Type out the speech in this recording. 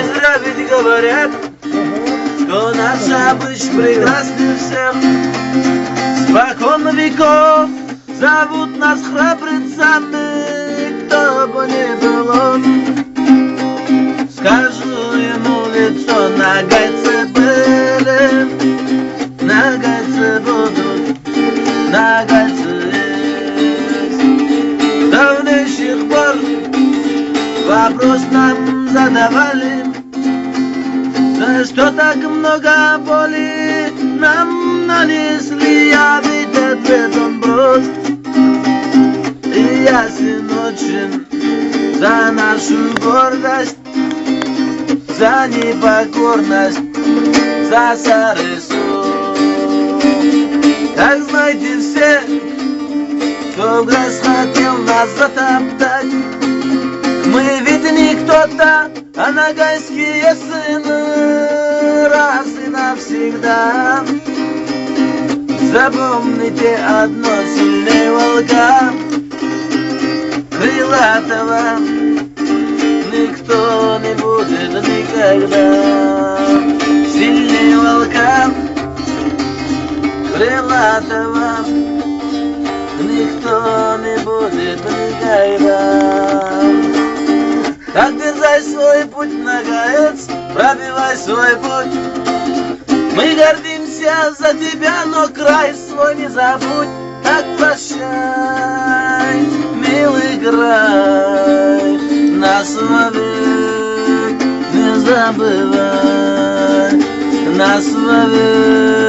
зря ведь говорят, что наш обыч прекраснее всех. Спокон веков зовут нас храбрецами, кто бы ни был он. Скажу ему в лицо, нагайцы были, нагайцы будут, нагайцы есть. С давнейших пор вопрос нам задавали, за что так много боли нам нанесли, а ведь ответ он прост и ясен очень. За нашу гордость, за непокорность, за сарысу. Так знайте все, кто в грязь хотел нас затоптать. Мы ведь не кто-то, а нагайские сыны. Раз и навсегда запомните одно: сильней волка крылатого никто не будет никогда. Сильней волка крылатого никто не будет никогда. Так дерзай свой путь, нагаец, пробивай свой путь. Мы гордимся за тебя, но край свой не забудь. Так прощай, милый край, нас вовек не забывай, нас вовек